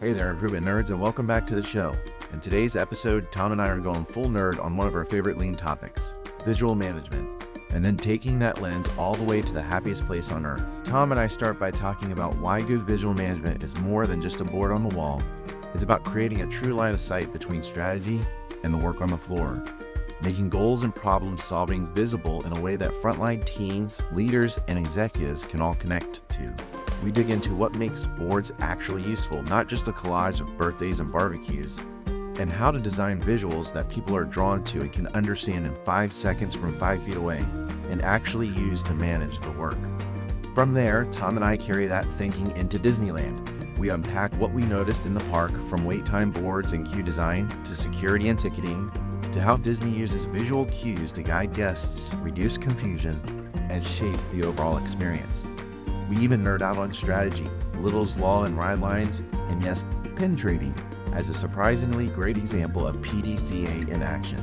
Hey there, improvement nerds, and welcome back to the show. In today's episode, Tom and I are going full nerd on one of our favorite lean topics, visual management, and then taking that lens all the way to the happiest place on earth. Tom and I start by talking about why good visual management is more than just a board on the wall. It's about creating a true line of sight between strategy and the work on the floor, making goals and problem solving visible in a way that frontline teams, leaders, and executives can all connect to. We dig into what makes boards actually useful, not just a collage of birthdays and barbecues, and how to design visuals that people are drawn to and can understand in 5 seconds from 5 feet away and actually use to manage the work. From there, Tom and I carry that thinking into Disneyland. We unpack what we noticed in the park, from wait time boards and queue design to security and ticketing, to how Disney uses visual cues to guide guests, reduce confusion, and shape the overall experience. We even nerd out on strategy, Little's Law and ride lines, and yes, pin trading, as a surprisingly great example of PDCA in action.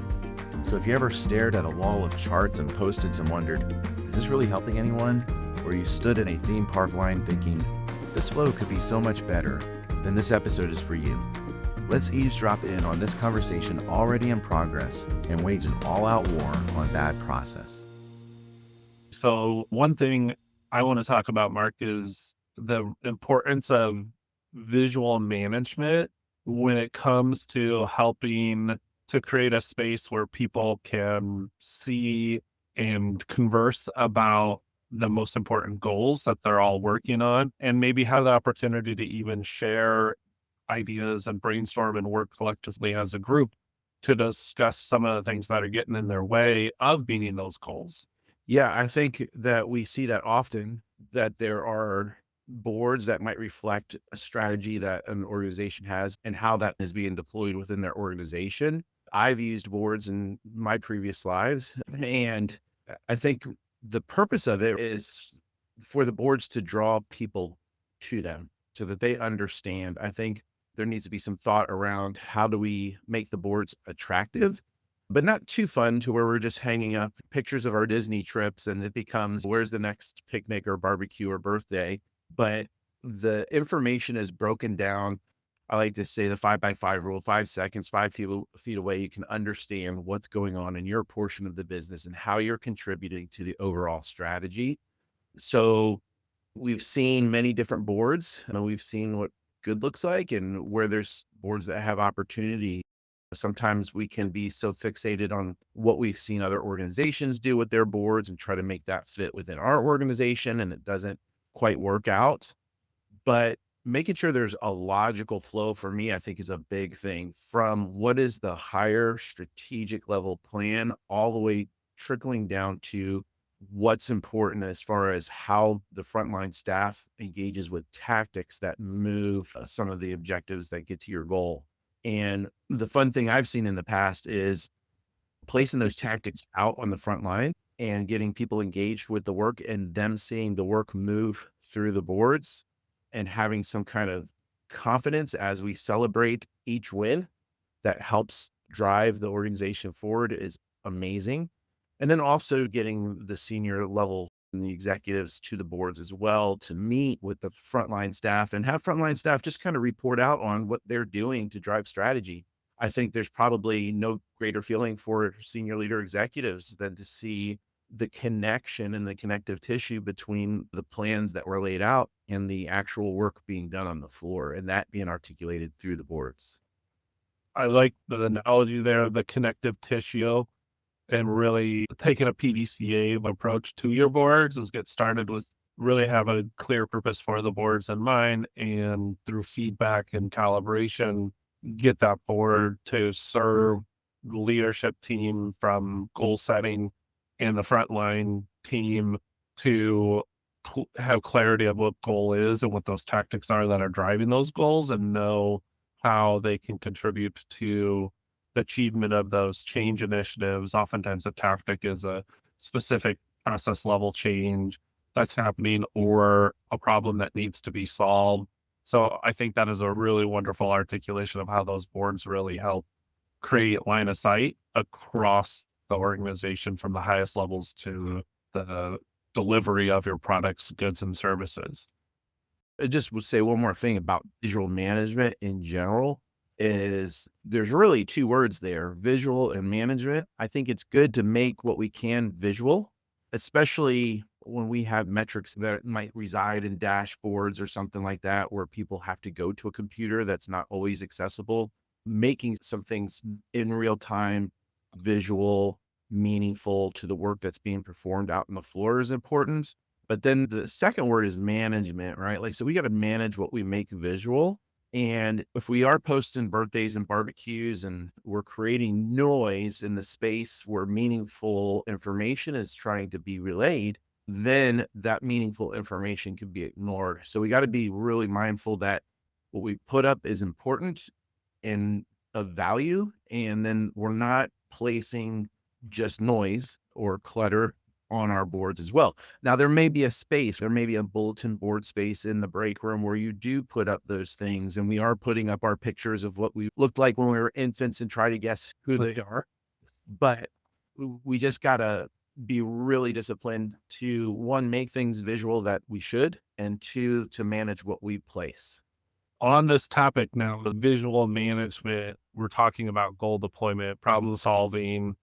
So if you ever stared at a wall of charts and Post-its and wondered, is this really helping anyone? Or you stood in a theme park line thinking, this flow could be so much better, then this episode is for you. Let's eavesdrop in on this conversation already in progress and wage an all-out war on bad process. So one thing I want to talk about, Mark, is the importance of visual management when it comes to helping to create a space where people can see and converse about the most important goals that they're all working on, and maybe have the opportunity to even share ideas and brainstorm and work collectively as a group to discuss some of the things that are getting in their way of meeting those goals. Yeah, I think that we see that often, that there are boards that might reflect a strategy that an organization has and how that is being deployed within their organization. I've used boards in my previous lives, and I think the purpose of it is for the boards to draw people to them so that they understand. I think there needs to be some thought around how do we make the boards attractive, but not too fun to where we're just hanging up pictures of our Disney trips and it becomes, where's the next picnic or barbecue or birthday? But the information is broken down. I like to say the 5x5 rule, 5 seconds, 5 feet away, you can understand what's going on in your portion of the business and how you're contributing to the overall strategy. So we've seen many different boards, and we've seen what good looks like and where there's boards that have opportunity. Sometimes we can be so fixated on what we've seen other organizations do with their boards and try to make that fit within our organization, and it doesn't quite work out. But making sure there's a logical flow for me, I think, is a big thing, from what is the higher strategic level plan all the way trickling down to what's important as far as how the frontline staff engages with tactics that move some of the objectives that get to your goal. And the fun thing I've seen in the past is placing those tactics out on the front line and getting people engaged with the work and them seeing the work move through the boards and having some kind of confidence as we celebrate each win that helps drive the organization forward is amazing. And then also getting the senior level and the executives to the boards as well to meet with the frontline staff and have frontline staff just kind of report out on what they're doing to drive strategy. I think there's probably no greater feeling for senior leader executives than to see the connection and the connective tissue between the plans that were laid out and the actual work being done on the floor, and that being articulated through the boards. I like the analogy there, the connective tissue, and really taking a PDCA approach to your boards is get started with really have a clear purpose for the boards in mind, and through feedback and calibration, get that board to serve the leadership team from goal setting and the frontline team to have clarity of what goal is and what those tactics are that are driving those goals, and know how they can contribute to the achievement of those change initiatives. Oftentimes a tactic is a specific process level change that's happening or a problem that needs to be solved. So I think that is a really wonderful articulation of how those boards really help create line of sight across the organization from the highest levels to the delivery of your products, goods, and services. I just would say one more thing about visual management in general is there's really 2 words there, visual and management. I think it's good to make what we can visual, especially when we have metrics that might reside in dashboards or something like that, where people have to go to a computer that's not always accessible. Making some things in real time, visual, meaningful to the work that's being performed out on the floor is important. But then the second word is management, right? Like, so we got to manage what we make visual. And if we are posting birthdays and barbecues and we're creating noise in the space where meaningful information is trying to be relayed, then that meaningful information could be ignored. So we got to be really mindful that what we put up is important and of value. And then we're not placing just noise or clutter on our boards as well. Now, there may be a space, there may be a bulletin board space in the break room where you do put up those things. And we are putting up our pictures of what we looked like when we were infants and try to guess who they are. But we just got to be really disciplined to one, make things visual that we should, and two, to manage what we place. On this topic now, the visual management, we're talking about goal deployment, problem solving.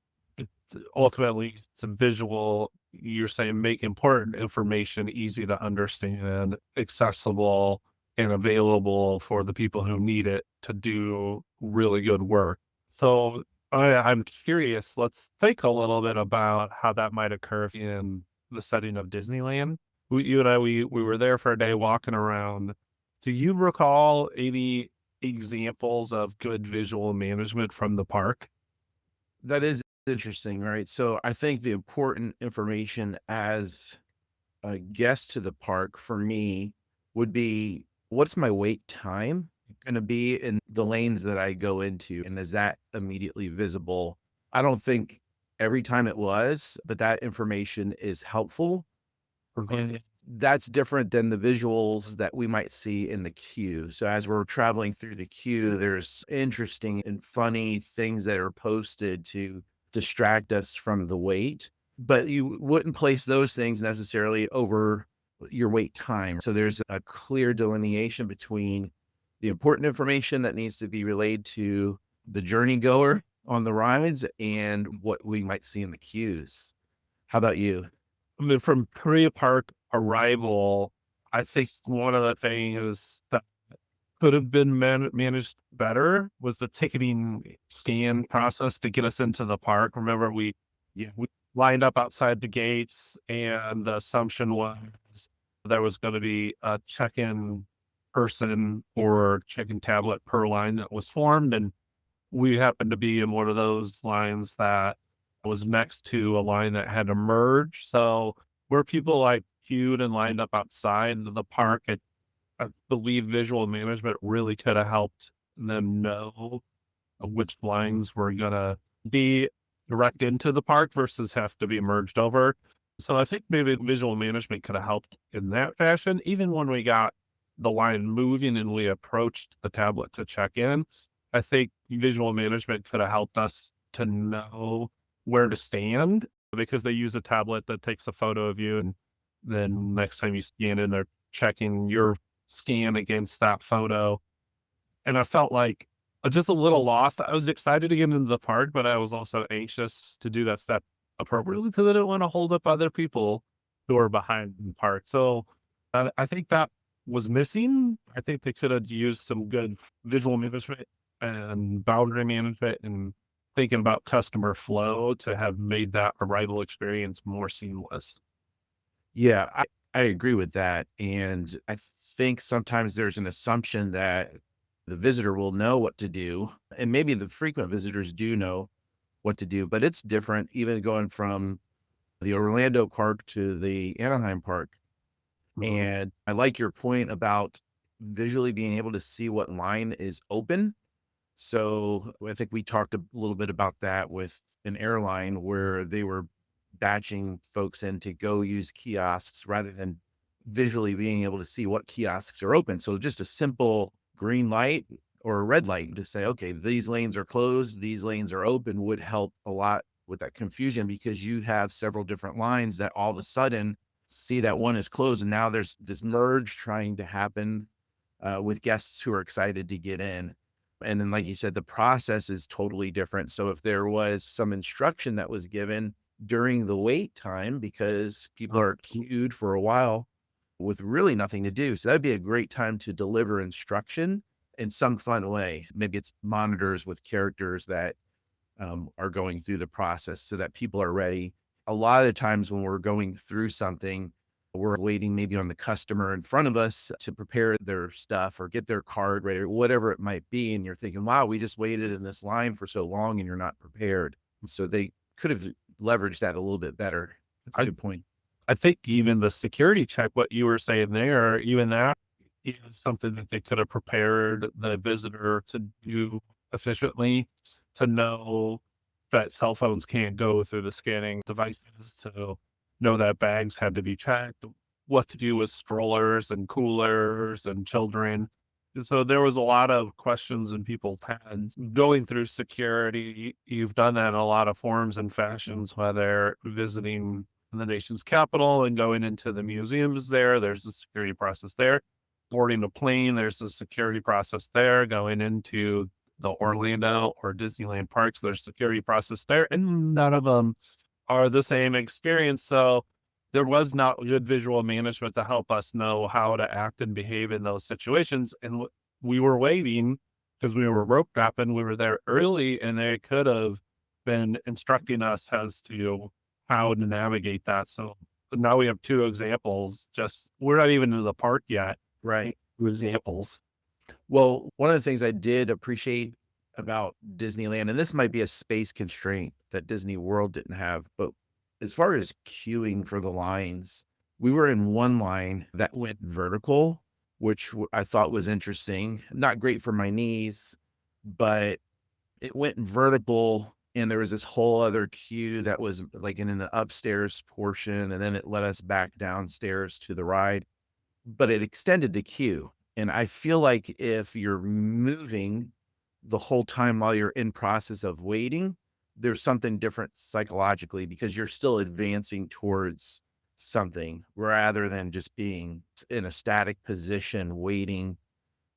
Ultimately, some visual, you're saying make important information easy to understand, accessible, and available for the people who need it to do really good work. So I'm curious, let's think a little bit about how that might occur in the setting of Disneyland. You and I, we were there for a day walking around. Do you recall any examples of good visual management from the park? That is interesting, right? So I think the important information as a guest to the park for me would be what's my wait time going to be in the lanes that I go into? And is that immediately visible? I don't think every time it was, but that information is helpful. And that's different than the visuals that we might see in the queue. So as we're traveling through the queue, there's interesting and funny things that are posted to distract us from the wait, but you wouldn't place those things necessarily over your wait time. So there's a clear delineation between the important information that needs to be relayed to the journey goer on the rides and what we might see in the queues. How about you? I mean, from pre-park arrival, I think one of the things that could have been managed better was the ticketing scan process to get us into the park. Remember, Yeah. we lined up outside the gates, and the assumption was there was going to be a check-in person or check-in tablet per line that was formed, and we happened to be in one of those lines that was next to a line that had to merge. So where people like queued and lined up outside the park, I believe visual management really could have helped them know which lines were gonna be direct into the park versus have to be merged over. So I think maybe visual management could have helped in that fashion. Even when we got the line moving and we approached the tablet to check in, I think visual management could have helped us to know where to stand because they use a tablet that takes a photo of you, and then next time you scan in, they're checking your scan against that photo. And I felt like just a little lost. I was excited to get into the park, but I was also anxious to do that step appropriately because I didn't want to hold up other people who are behind in the park. So I think that was missing. I think they could have used some good visual management and boundary management and thinking about customer flow to have made that arrival experience more seamless. Yeah, I agree with that. And I think sometimes there's an assumption that the visitor will know what to do. And maybe the frequent visitors do know what to do, but it's different even going from the Orlando park to the Anaheim park. Mhm. And I like your point about visually being able to see what line is open. So I think we talked a little bit about that with an airline where they were batching folks in to go use kiosks rather than visually being able to see what kiosks are open. So just a simple green light or a red light to say, okay, these lanes are closed, these lanes are open would help a lot with that confusion because you have several different lines that all of a sudden see that one is closed, and now there's this merge trying to happen with guests who are excited to get in. And then, like you said, the process is totally different. So if there was some instruction that was given during the wait time, because people are queued for a while with really nothing to do, so that'd be a great time to deliver instruction in some fun way. Maybe it's monitors with characters that are going through the process so that people are ready. A lot of the times when we're going through something, we're waiting maybe on the customer in front of us to prepare their stuff or get their card ready or whatever it might be. And you're thinking, wow, we just waited in this line for so long and you're not prepared. So they could have leveraged that a little bit better. That's a I good point. I think even the security check, what you were saying there, even that is something that they could have prepared the visitor to do efficiently, to know that cell phones can't go through the scanning devices, to know that bags had to be checked, what to do with strollers and coolers and children. And so there was a lot of questions in people's heads going through security. You've done that in a lot of forms and fashions, whether visiting the nation's capital and going into the museums there. There's a security process there. Boarding a plane, there's a security process there. Going into the Orlando or Disneyland parks, there's security process there, and none of them are the same experience. So there was not good visual management to help us know how to act and behave in those situations. And we were waiting because we were rope dropping. We were there early, and they could have been instructing us as to how to navigate that. So now we have two examples. Just we're not even in the park yet. Right. Two examples. Well, one of the things I did appreciate about Disneyland, and this might be a space constraint that Disney World didn't have, but as far as queuing for the lines, we were in one line that went vertical, which I thought was interesting. Not great for my knees, but it went vertical and there was this whole other queue that was like in an upstairs portion, and then it led us back downstairs to the ride, but it extended the queue. And I feel like if you're moving the whole time while you're in process of waiting, there's something different psychologically because you're still advancing towards something rather than just being in a static position waiting,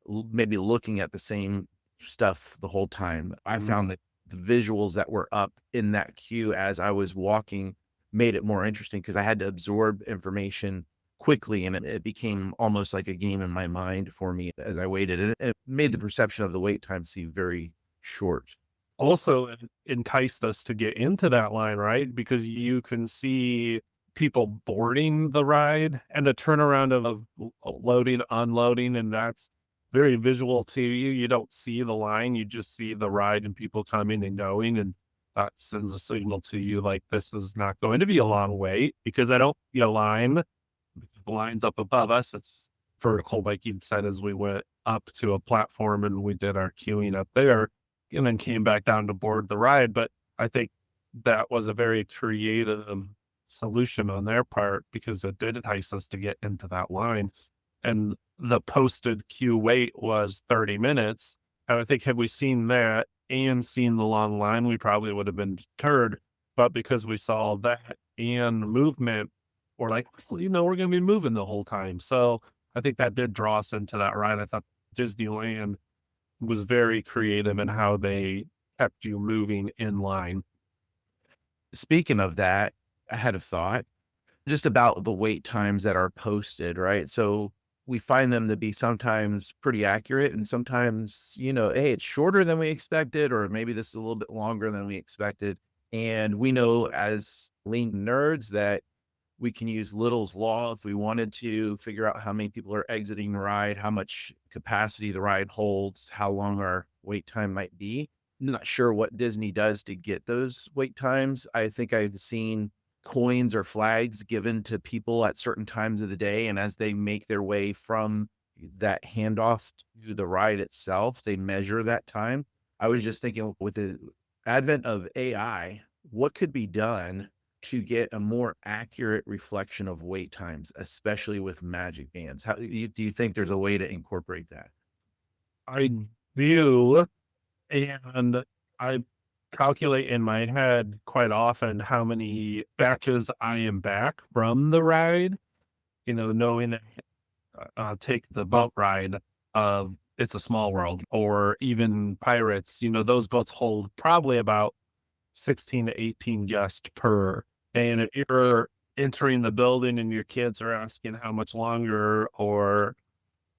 maybe looking at the same stuff the whole time. I found that the visuals that were up in that queue as I was walking made it more interesting because I had to absorb information quickly, and it became almost like a game in my mind for me as I waited. And it made the perception of the wait time seem very short. Also enticed us to get into that line, right? Because you can see people boarding the ride and the turnaround of loading, unloading, and that's very visual to you. You don't see the line, you just see the ride and people coming and going, and that sends a signal to you like this is not going to be a long wait because I don't see a line. The line's up above us. It's vertical, like you said, as we went up to a platform and we did our queuing up there and then came back down to board the ride. But I think that was a very creative solution on their part because it did entice us to get into that line. And the posted queue wait was 30 minutes. And I think had we seen that and seen the long line, we probably would have been deterred. But because we saw that and movement, we're like, well, we're going to be moving the whole time. So I think that did draw us into that ride. I thought Disneyland was very creative in how they kept you moving in line. Speaking of that, I had a thought just about the wait times that are posted, right? So we find them to be sometimes pretty accurate and sometimes, hey, it's shorter than we expected, or maybe this is a little bit longer than we expected. And we know as lean nerds that we can use Little's Law if we wanted to figure out how many people are exiting the ride, how much capacity the ride holds, how long our wait time might be. I'm not sure what Disney does to get those wait times. I think I've seen coins or flags given to people at certain times of the day, and as they make their way from that handoff to the ride itself, they measure that time. I was just thinking with the advent of AI, what could be done to get a more accurate reflection of wait times, especially with magic bands? How do you think there's a way to incorporate that? I do. And I calculate in my head quite often how many batches I am back from the ride, knowing that take the boat ride of It's a Small World or even Pirates, those boats hold probably about 16 to 18 guests per. And if you're entering the building and your kids are asking how much longer, or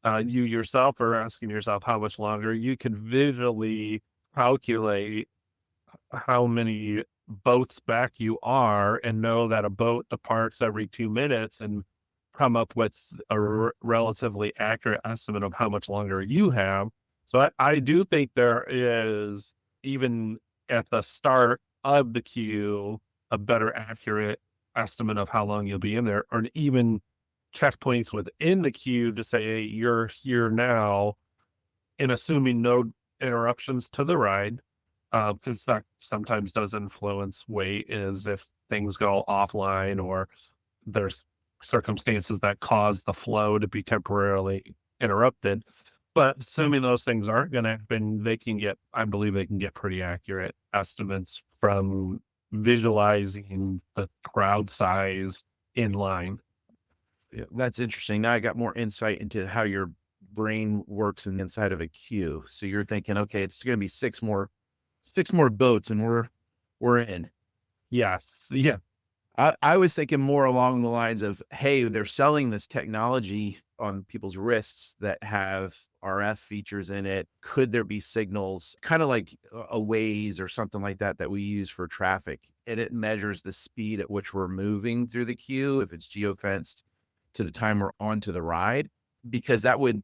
you yourself are asking yourself how much longer, you can visually calculate how many boats back you are and know that a boat departs every 2 minutes and come up with a relatively accurate estimate of how much longer you have. So I do think there is, even at the start of the queue, a better accurate estimate of how long you'll be in there, or even checkpoints within the queue to say, hey, you're here now, and assuming no interruptions to the ride, because that sometimes does influence wait, is if things go offline or there's circumstances that cause the flow to be temporarily interrupted. But assuming those things aren't going to happen, I believe they can get pretty accurate estimates from visualizing the crowd size in line. Yeah, that's interesting. Now I got more insight into how your brain works inside of a queue. So you're thinking, okay, it's going to be six more boats, and we're in. Yes. Yeah. I was thinking more along the lines of, hey, they're selling this technology on people's wrists that have RF features in it. Could there be signals, kind of like a Waze or something like that, that we use for traffic? And it measures the speed at which we're moving through the queue, if it's geofenced, to the time we're onto the ride, because that would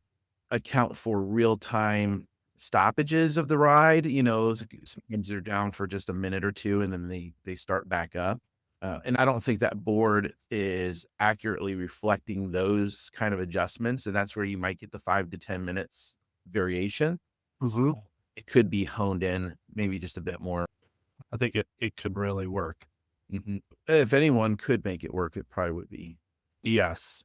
account for real time stoppages of the ride. Sometimes they're down for just a minute or two, and then they start back up. And I don't think that board is accurately reflecting those kind of adjustments, and that's where you might get the 5 to 10 minutes variation. Mhm. It could be honed in maybe just a bit more. I think it could really work. If anyone could make it work, it probably would be. Yes.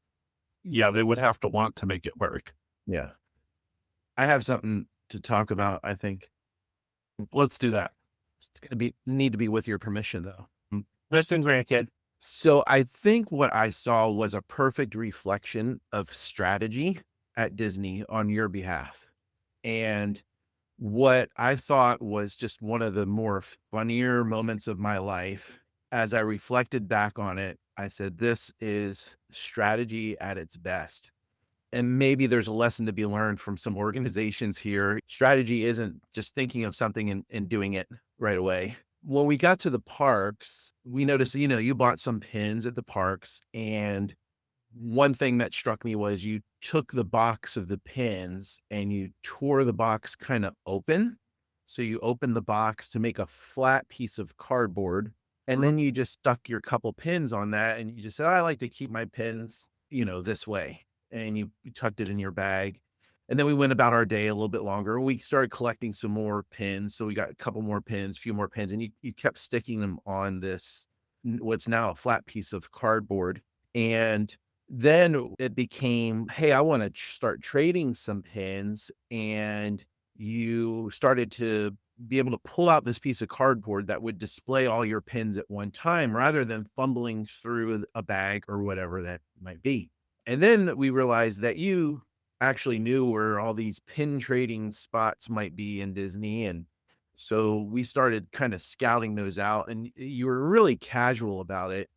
Yeah, they would have to want to make it work. Yeah. I have something to talk about, I think. Let's do that. It's gonna be need to be with your permission, though. Listen, grandkid. So I think what I saw was a perfect reflection of strategy at Disney on your behalf. And what I thought was just one of the more funnier moments of my life. As I reflected back on it, I said, this is strategy at its best. And maybe there's a lesson to be learned from some organizations here. Strategy isn't just thinking of something and doing it right away. When we got to the parks, we noticed, you bought some pins at the parks. And one thing that struck me was you took the box of the pins and you tore the box kind of open. So you opened the box to make a flat piece of cardboard. And Mhm. then you just stuck your couple pins on that. And you just said, I like to keep my pins, this way. And you tucked it in your bag. And then we went about our day a little bit longer. We started collecting some more pins. So we got a couple more pins, few more pins, and you kept sticking them on this, what's now a flat piece of cardboard. And then it became, hey, I want to start trading some pins. And you started to be able to pull out this piece of cardboard that would display all your pins at one time rather than fumbling through a bag or whatever that might be. And then we realized that you actually knew where all these pin trading spots might be in Disney. And so we started kind of scouting those out, and you were really casual about it.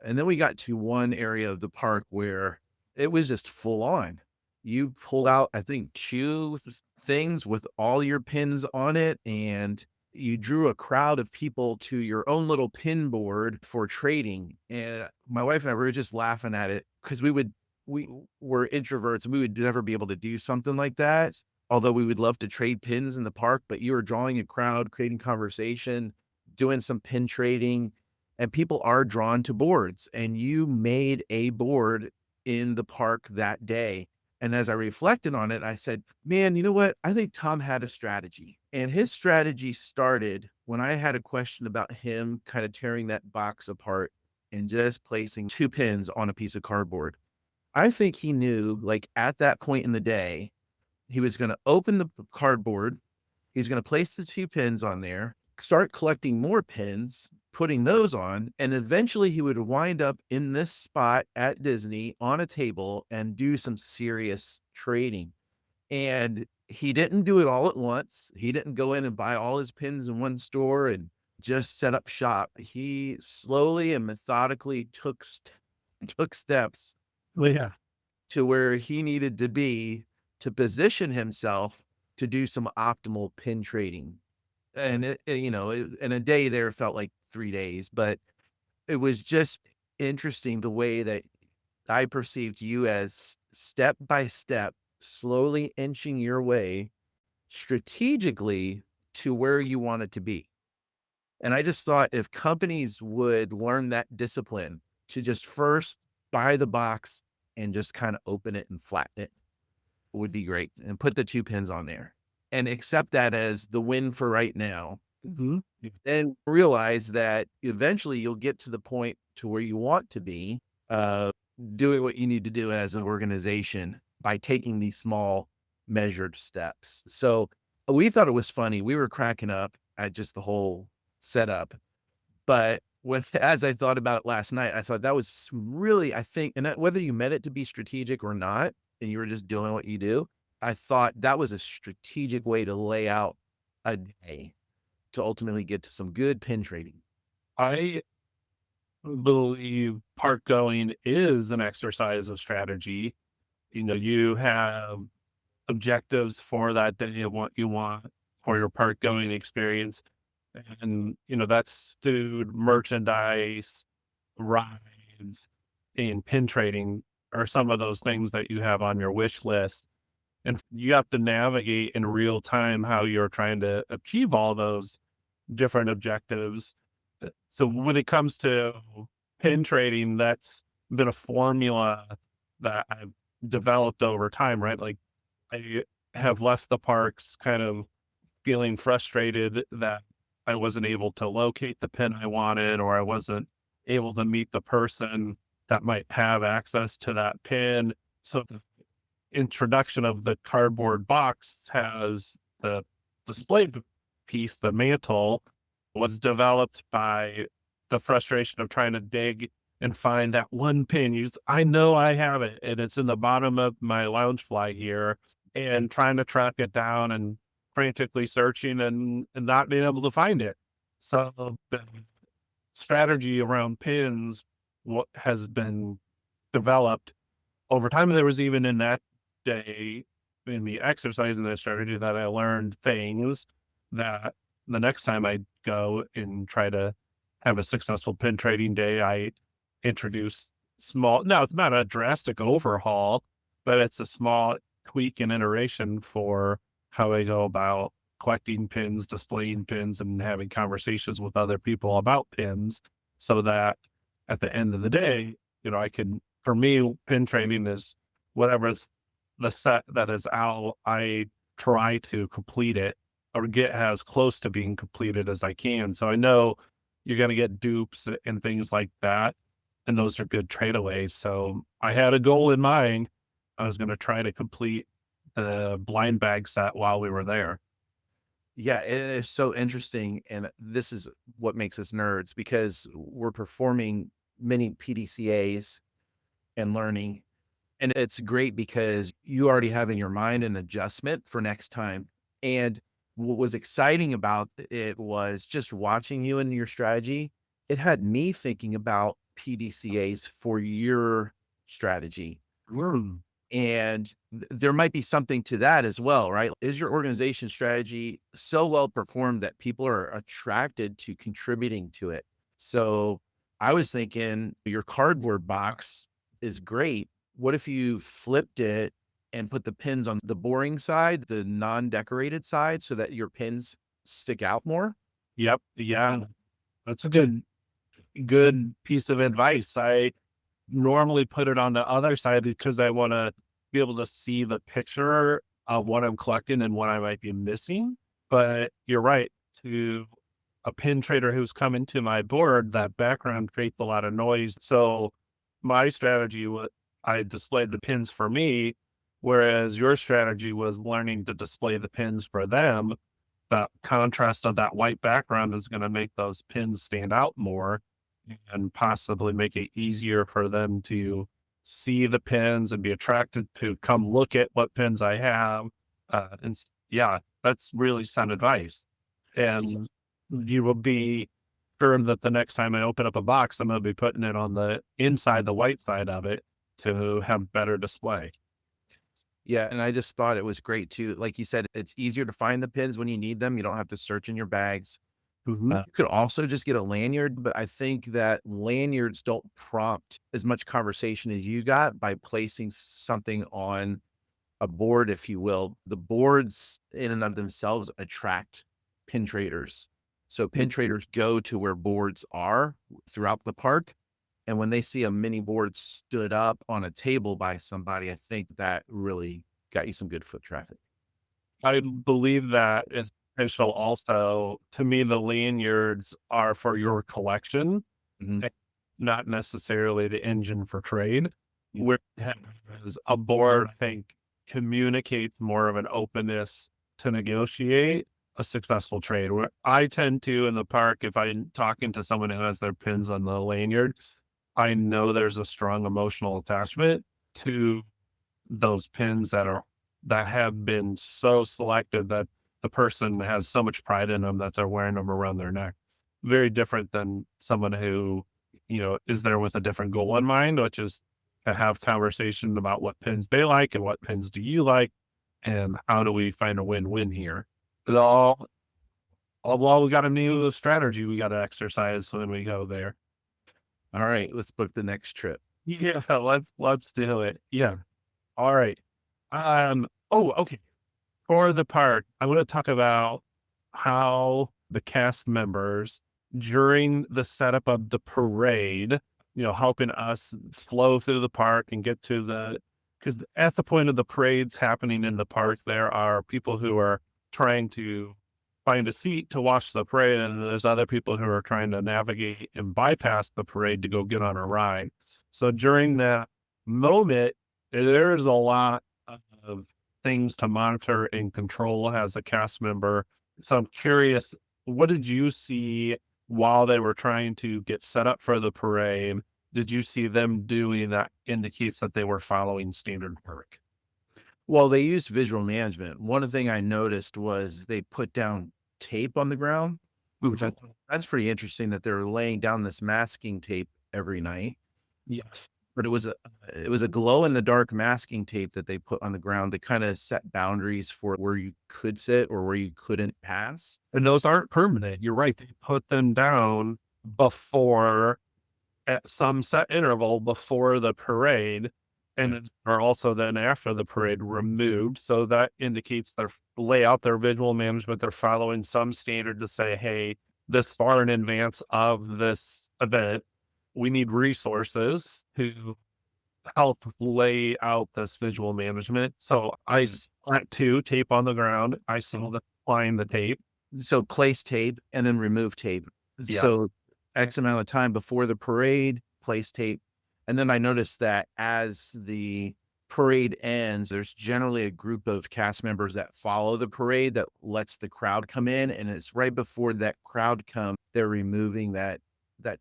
And then we got to one area of the park where it was just full on. You pulled out, I think, two things with all your pins on it, and you drew a crowd of people to your own little pin board for trading. And my wife and I were just laughing at it because we were introverts. We would never be able to do something like that. Although we would love to trade pins in the park, but you were drawing a crowd, creating conversation, doing some pin trading, and people are drawn to boards, and you made a board in the park that day. And as I reflected on it, I said, man, you know what? I think Tom had a strategy, and his strategy started when I had a question about him kind of tearing that box apart and just placing two pins on a piece of cardboard. I think he knew, like, at that point in the day, he was going to open the cardboard. He's going to place the two pins on there, start collecting more pins, putting those on, and eventually he would wind up in this spot at Disney on a table and do some serious trading. And he didn't do it all at once. He didn't go in and buy all his pins in one store and just set up shop. He slowly and methodically took steps Well, yeah. to where he needed to be to position himself to do some optimal pin trading. And and a day there felt like 3 days, but it was just interesting the way that I perceived you as step by step, slowly inching your way strategically to where you wanted to be. And I just thought if companies would learn that discipline to just first buy the box and just kind of open it and flatten it would be great, and put the 2 pins on there and accept that as the win for right now. Mhm. And realize that eventually you'll get to the point to where you want to be, uh, doing what you need to do as an organization by taking these small measured steps. So we thought it was funny. We were cracking up at just the whole setup. But with as I thought about it last night, I thought that was really, I think, and that whether you meant it to be strategic or not, and you were just doing what you do, I thought that was a strategic way to lay out a day to ultimately get to some good pin trading. I believe park going is an exercise of strategy. You have objectives for that day of what you want for your park going experience. And, that's food, merchandise, rides, and pin trading are some of those things that you have on your wish list. And you have to navigate in real time how you're trying to achieve all those different objectives. So when it comes to pin trading, that's been a formula that I've developed over time, right? Like I have left the parks kind of feeling frustrated that I wasn't able to locate the pin I wanted, or I wasn't able to meet the person that might have access to that pin. So the introduction of the cardboard box has the display piece, the mantle, was developed by the frustration of trying to dig and find that one pin. I know I have it, and it's in the bottom of my lounge fly here, and trying to track it down and frantically searching and not being able to find it. So the strategy around pins what has been developed over time. There was even in that day, in the exercise in that strategy, that I learned things that the next time I go and try to have a successful pin trading day, I introduce small, no, it's not a drastic overhaul, but it's a small tweak and iteration for how I go about collecting pins, displaying pins, and having conversations with other people about pins so that at the end of the day, I can, for me, pin trading is whatever's the set that is out, I try to complete it or get as close to being completed as I can. So I know you're going to get dupes and things like that. And those are good tradeaways. So I had a goal in mind. I was going to try to complete the blind bag set while we were there. Yeah, it is so interesting, and this is what makes us nerds because we're performing many PDCAs and learning, and it's great because you already have in your mind an adjustment for next time, and what was exciting about it was just watching you and your strategy, it had me thinking about PDCAs for your strategy. Mm. And there might be something to that as well, right? Is your organization strategy so well performed that people are attracted to contributing to it? So I was thinking your cardboard box is great. What if you flipped it and put the pins on the boring side, the non-decorated side, so that your pins stick out more? Yep. Yeah. That's a good piece of advice. I normally put it on the other side because I want to be able to see the picture of what I'm collecting and what I might be missing. But you're right. To a pin trader who's come into my board, that background creates a lot of noise. So my strategy was I displayed the pins for me, whereas your strategy was learning to display the pins for them. the contrast of that white background is going to make those pins stand out more and possibly make it easier for them to see the pins and be attracted to come look at what pins I have. Yeah, that's really sound advice. And you will be sure that the next time I open up a box, I'm going to be putting it on the inside, the white side of it to have better display. Yeah, and I just thought it was great too. Like you said, it's easier to find the pins when you need them. You don't have to search in your bags. Mhm. You could also just get a lanyard, but I think that lanyards don't prompt as much conversation as you got by placing something on a board, if you will. The boards in and of themselves attract pin traders. So pin traders go to where boards are throughout the park. And when they see a mini board stood up on a table by somebody, I think that really got you some good foot traffic. I believe that is potential also. To me, the lanyards are for your collection, Mhm. and not necessarily the engine for trade. Yeah. Whereas a board, I think, communicates more of an openness to negotiate a successful trade. Where I tend to in the park, if I'm talking to someone who has their pins on the lanyard, I know there's a strong emotional attachment to those pins that have been so selected that the person has so much pride in them that they're wearing them around their neck. Very different than someone who, is there with a different goal in mind, which is to have conversation about what pins they like and what pins do you like, and how do we find a win-win here. It all we got a new strategy we got to exercise when we go there. All right, let's book the next trip. Yeah, let's do it. Yeah. All right. Okay. For the part, I want to talk about how the cast members during the setup of the parade, helping us flow through the park and get to because at the point of the parades happening in the park, there are people who are trying to find a seat to watch the parade, and there's other people who are trying to navigate and bypass the parade to go get on a ride. So during that moment, there's a lot of things to monitor and control as a cast member. So I'm curious, what did you see while they were trying to get set up for the parade? Did you see them doing that indicates that they were following standard work? Well, they used visual management. One thing I noticed was they put down tape on the ground, which I Mhm. thought that's pretty interesting that they're laying down this masking tape every night. Yes. But it was a glow in the dark masking tape that they put on the ground to kinda set boundaries for where you could sit or where you couldn't pass. And those aren't permanent. You're right. They put them down before at some set interval before the parade, and Yeah. then are also then after the parade removed. So that indicates their lay out their visual management. They're following some standard to say, hey, this far in advance of this event, we need resources to help lay out this visual management. So I Mhm. saw that too, tape on the ground. I saw them applying the tape. So place tape and then remove tape. Yeah. So X amount of time before the parade, place tape. And then I noticed that as the parade ends, there's generally a group of cast members that follow the parade that lets the crowd come in. And it's right before that crowd come, they're removing that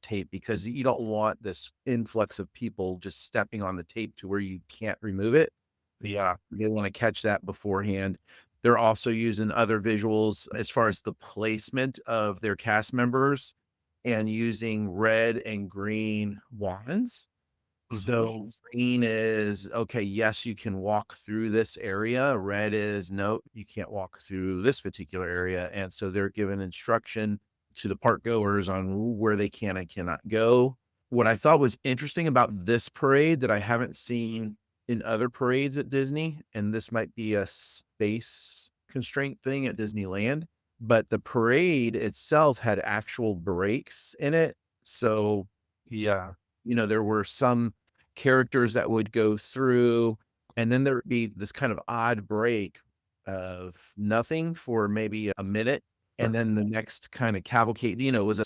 tape because you don't want this influx of people just stepping on the tape to where you can't remove it. Yeah. They wanna catch that beforehand. They're also using other visuals as far as the placement of their cast members and using red and green wands. Mhm. So green is, okay, yes, you can walk through this area. Red is, no, you can't walk through this particular area. And so they're giving instruction to the park goers on where they can and cannot go. What I thought was interesting about this parade that I haven't seen in other parades at Disney, and this might be a space constraint thing at Disneyland, but the parade itself had actual breaks in it. So, Yeah. there were some characters that would go through, and then there would be this kind of odd break of nothing for maybe a minute, and then the next kind of cavalcade, it was a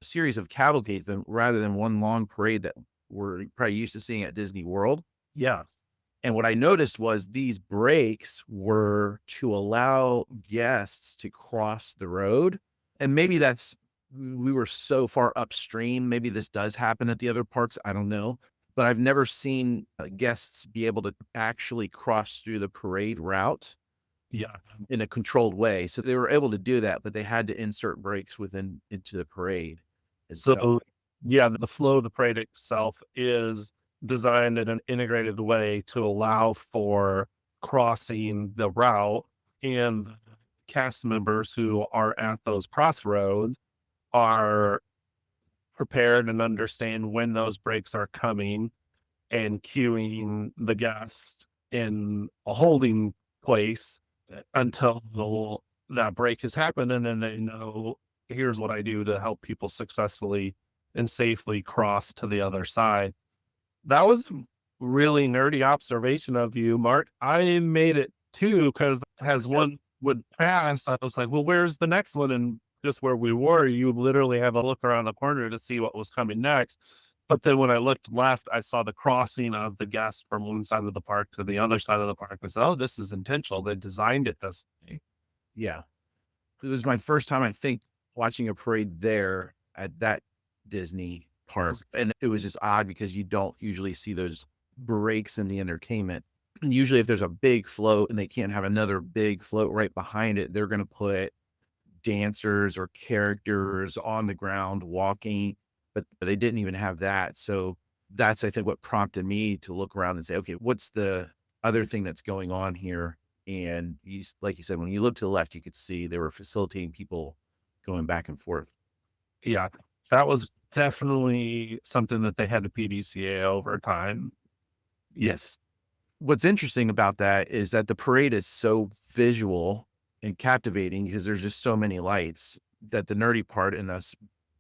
series of cavalcades then rather than one long parade that we're probably used to seeing at Disney World. Yeah. And what I noticed was these breaks were to allow guests to cross the road. And maybe that's we were so far upstream. Maybe this does happen at the other parks. I don't know. But I've never seen guests be able to actually cross through the parade route Yeah. in a controlled way. So they were able to do that, but they had to insert breaks within into the parade itself. So, yeah, the flow of the parade itself is designed in an integrated way to allow for crossing the route, and cast members who are at those crossroads are prepared and understand when those breaks are coming and cueing the guest in a holding place until that break has happened. And then they know, here's what I do to help people successfully and safely cross to the other side. That was a really nerdy observation of you, Mark. I made it too because as one would pass, I was like, well, where's the next one? And just where we were, you literally have a look around the corner to see what was coming next. But then when I looked left, I saw the crossing of the guests from one side of the park to the other side of the park. I said, oh, this is intentional. They designed it this way. Yeah. It was my first time, I think, watching a parade there at that Disney park, and it was just odd because you don't usually see those breaks in the entertainment. Usually, if there's a big float and they can't have another big float right behind it, they're gonna put dancers or characters on the ground walking, but they didn't even have that, so that's, I think, what prompted me to look around and say, "Okay, what's the other thing that's going on here?" And like you said, when you look to the left, you could see they were facilitating people going back and forth. Yeah, that was definitely something that they had to PDCA over time. Yeah. Yes. What's interesting about that is that the parade is so visual and captivating because there's just so many lights that the nerdy part in us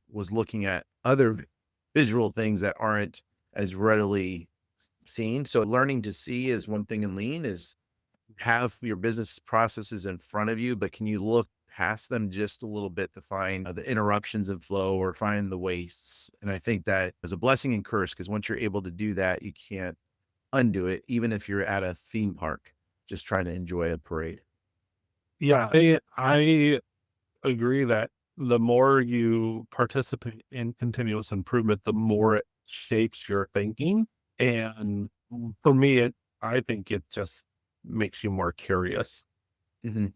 was looking at other visual things that aren't as readily seen. So learning to see is one thing in lean is have your business processes in front of you, but can you look past them just a little bit to find the interruptions in flow or find the wastes? And I think that is a blessing and curse because once you're able to do that, you can't undo it, even if you're at a theme park just trying to enjoy a parade. Yeah, I agree that the more you participate in continuous improvement, the more it shapes your thinking. And for me, I think it just makes you more curious. Mhm.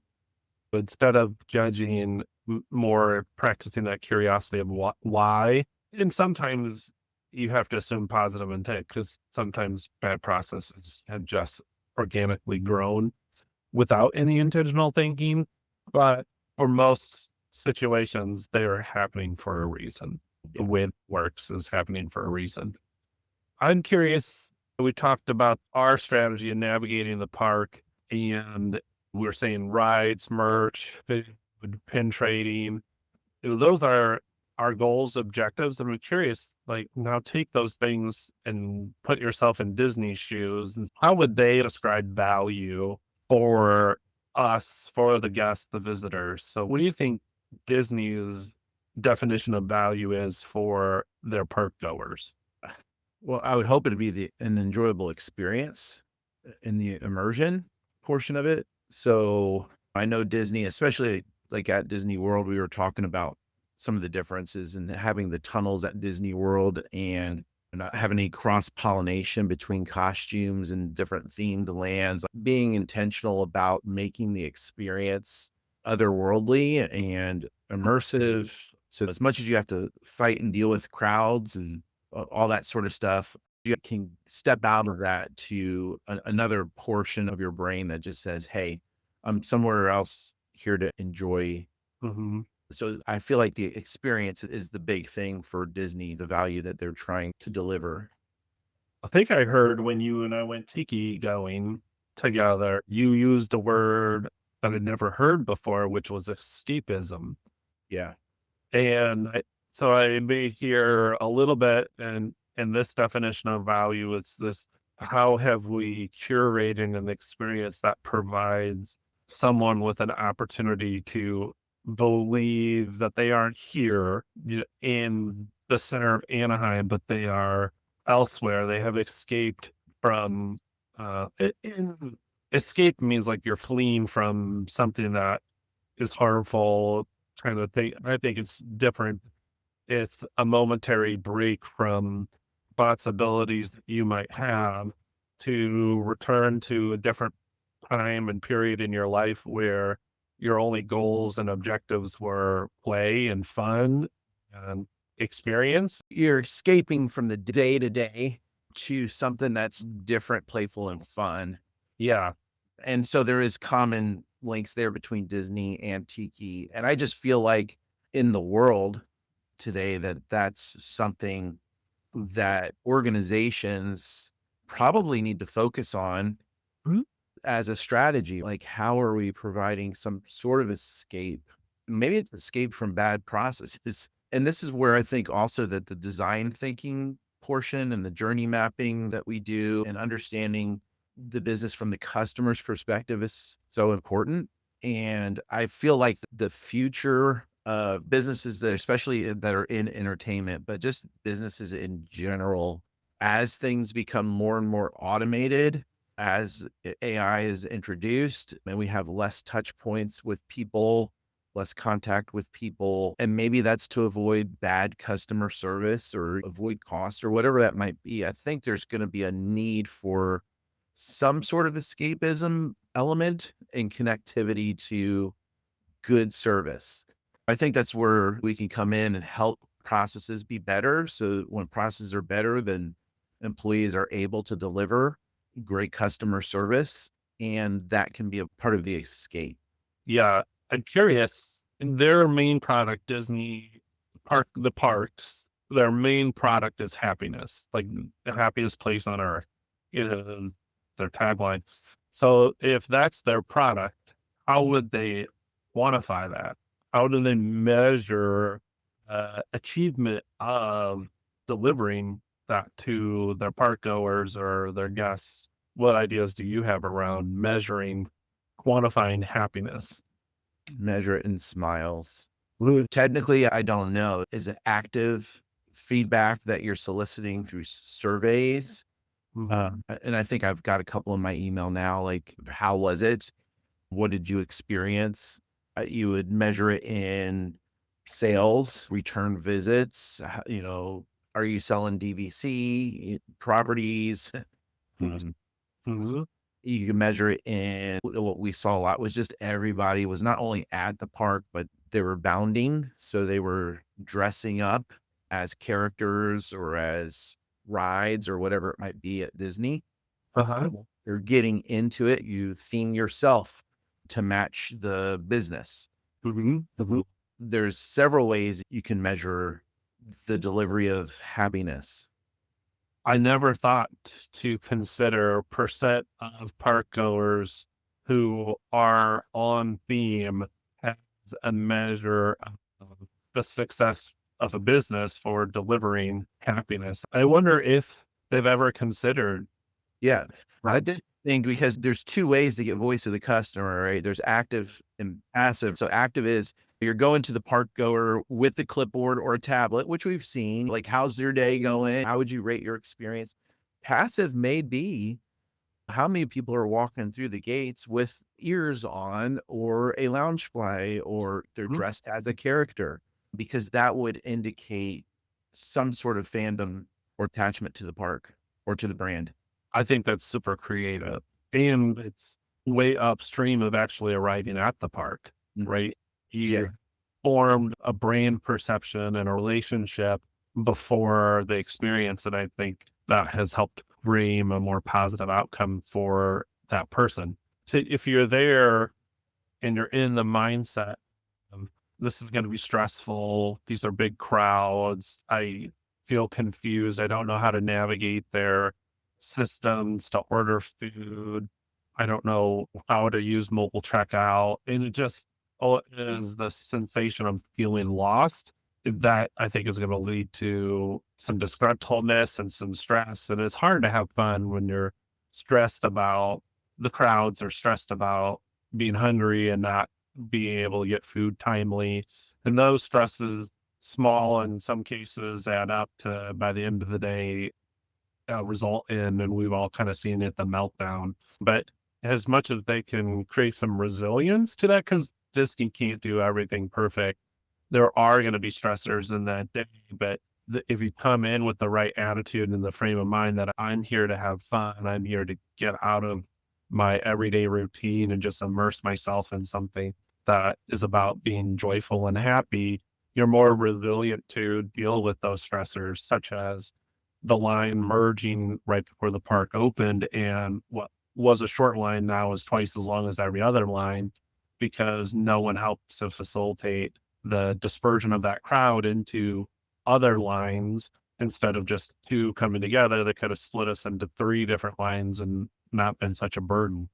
Instead of judging, more practicing that curiosity of why. And sometimes you have to assume positive intent because sometimes bad processes have just organically grown without any intentional thinking. But for most situations, they are happening for a reason. The Yeah. way it works is happening for a reason. I'm curious. We talked about our strategy in navigating the park, and we're saying rides, merch, food, pin trading. Those are our goals, objectives. And I'm curious, like, now take those things and put yourself in Disney's shoes. And how would they describe value for us, for the guests, the visitors? So, what do you think Disney's definition of value is for their park goers? Well, I would hope it'd be an enjoyable experience in the immersion portion of it. So I know Disney, especially like at Disney World, we were talking about some of the differences in having the tunnels at Disney World and not having any cross pollination between costumes and different themed lands, like being intentional about making the experience otherworldly and immersive. So as much as you have to fight and deal with crowds and all that sort of stuff, you can step out of that to another portion of your brain that just says, "Hey, I'm somewhere else here to enjoy." Hmm. So I feel like the experience is the big thing for Disney, the value that they're trying to deliver. I think I heard when you and I went tiki going together, you used a word that I'd never heard before, which was escapism. Yeah. And so I may hear a little bit, and in this definition of value, it's this: how have we curated an experience that provides someone with an opportunity to believe that they aren't here, in the center of Anaheim, but they are elsewhere. They have escaped from And escape means like you're fleeing from something that is harmful. Kind of thing. I think it's different. It's a momentary break from responsibilities that you might have to return to a different time and period in your life where your only goals and objectives were play and fun and experience. You're escaping from the day to day to something that's different, playful, and fun. Yeah. And so there is common links there between Disney and Tiki. And I just feel like in the world today that that's something that organizations probably need to focus on Mhm. as a strategy. Like, how are we providing some sort of escape? Maybe it's escape from bad processes. And this is where I think also that the design thinking portion and the journey mapping that we do and understanding the business from the customer's perspective is so important. And I feel like the future of businesses that, especially that are in entertainment, but just businesses in general, as things become more and more automated, as AI is introduced and we have less touch points with people, less contact with people, and maybe that's to avoid bad customer service or avoid costs or whatever that might be. I think there's going to be a need for some sort of escapism element and connectivity to good service. I think that's where we can come in and help processes be better. So when processes are better, then employees are able to deliver great customer service, and that can be a part of the escape. Yeah. I'm curious, in their main product, Disney the parks, their main product is happiness, like the happiest place on earth is their tagline. So if that's their product, how would they quantify that? How do they measure achievement of delivering that to their park goers or their guests? What ideas do you have around measuring, quantifying happiness? Measure it in smiles. Technically, I don't know. Is it active feedback that you're soliciting through surveys? Mhm. And I think I've got a couple in my email now. Like, how was it? What did you experience? You would measure it in sales, return visits. Are you selling DVC properties? Mhm. Mhm. You can measure it in what we saw a lot was just everybody was not only at the park, but they were bounding. So they were dressing up as characters or as rides or whatever it might be at Disney. Uh-huh. You're getting into it. You theme yourself to match the business. Mhm. Mhm. There's several ways you can measure the delivery of happiness. I never thought to consider percent of park goers who are on theme as a measure of the success of a business for delivering happiness. I wonder if they've ever considered. Yeah. I Right. did think because there's 2 ways to get voice of the customer, right? There's active and passive. So active is you're going to the park goer with the clipboard or a tablet, which we've seen, like, "How's your day going? How would you rate your experience?" Passive may be how many people are walking through the gates with ears on or a lounge fly or they're Mhm. dressed as a character, because that would indicate some sort of fandom or attachment to the park or to the brand. I think that's super creative, and it's way upstream of actually arriving at the park, Mm, right? yeah. You formed a brand perception and a relationship before the experience, and I think that has helped frame a more positive outcome for that person. So if you're there and you're in the mindset of, "This is gonna be stressful, these are big crowds, I feel confused, I don't know how to navigate their systems to order food, I don't know how to use mobile checkout," and it just all it is the sensation of feeling lost, that I think is gonna lead to some disgruntledness and some stress, and it's hard to have fun when you're stressed about the crowds or stressed about being hungry and not being able to get food timely. And those stresses, small in some cases, add up to by the end of the day result in, and we've all kind of seen it, the meltdown. But as much as they can create some resilience to that, because Disney can't do everything perfect, there are going to be stressors in that day. But if you come in with the right attitude and the frame of mind that I'm here to have fun, I'm here to get out of my everyday routine and just immerse myself in something that is about being joyful and happy, you're more resilient to deal with those stressors, such as the line merging right before the park opened. And what was a short line now is twice as long as every other line because no one helped to facilitate the dispersion of that crowd into other lines instead of just two coming together. They could have split us into three different lines and not been such a burden.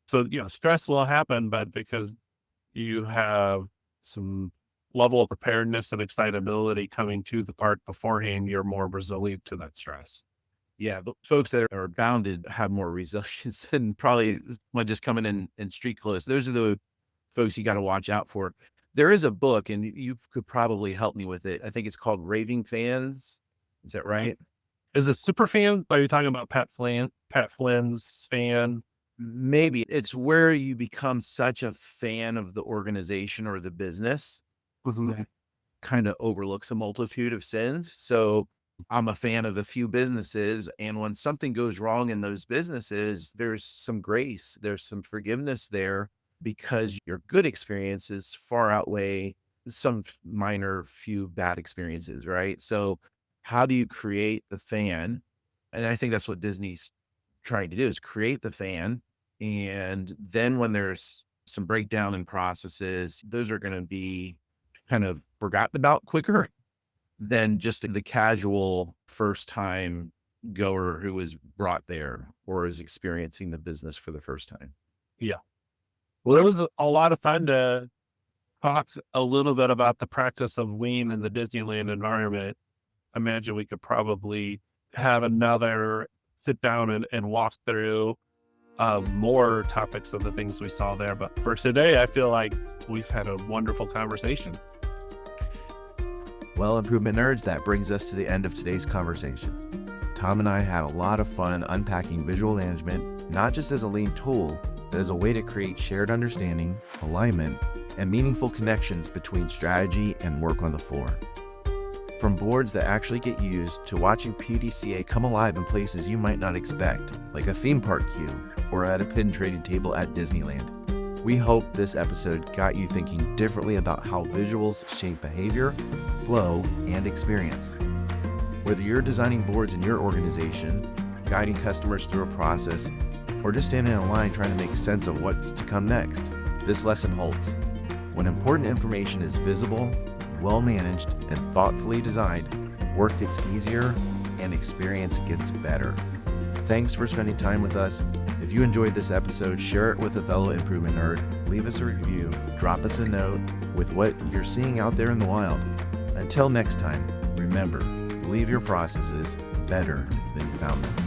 So, stress will happen, but because you have some level of preparedness and excitability coming to the park beforehand, you're more resilient to that stress. Yeah, the folks that are bounded have more resilience than probably someone just coming in street clothes. Those are the folks you gotta watch out for. There is a book, and you could probably help me with it. I think it's called Raving Fans. Is that right? Is it super fan? Are you talking about Pat Flynn's fan? Maybe. It's where you become such a fan of the organization or the business Mhm. that kinda overlooks a multitude of sins. So, I'm a fan of a few businesses, and when something goes wrong in those businesses, there's some grace, there's some forgiveness there because your good experiences far outweigh some minor few bad experiences, right? So, how do you create the fan? And I think that's what Disney's trying to do is create the fan, and then when there's some breakdown in processes, those are gonna be kind of forgotten about quicker than just the casual first time goer who was brought there or is experiencing the business for the first time. Yeah. Well, it was a lot of fun to talk a little bit about the practice of lean in the Disneyland environment. I imagine we could probably have another sit down and walk through more topics of the things we saw there. But for today, I feel like we've had a wonderful conversation. Well, improvement nerds, that brings us to the end of today's conversation. Tom and I had a lot of fun unpacking visual management, not just as a lean tool, but as a way to create shared understanding, alignment, and meaningful connections between strategy and work on the floor. From boards that actually get used to watching PDCA come alive in places you might not expect, like a theme park queue or at a pin trading table at Disneyland. We hope this episode got you thinking differently about how visuals shape behavior, flow, and experience. Whether you're designing boards in your organization, guiding customers through a process, or just standing in a line trying to make sense of what's to come next, this lesson holds. When important information is visible, well managed, and thoughtfully designed, work gets easier and experience gets better. Thanks for spending time with us. If you enjoyed this episode, share it with a fellow improvement nerd, leave us a review, drop us a note with what you're seeing out there in the wild. Until next time, remember, leave your processes better than you found them.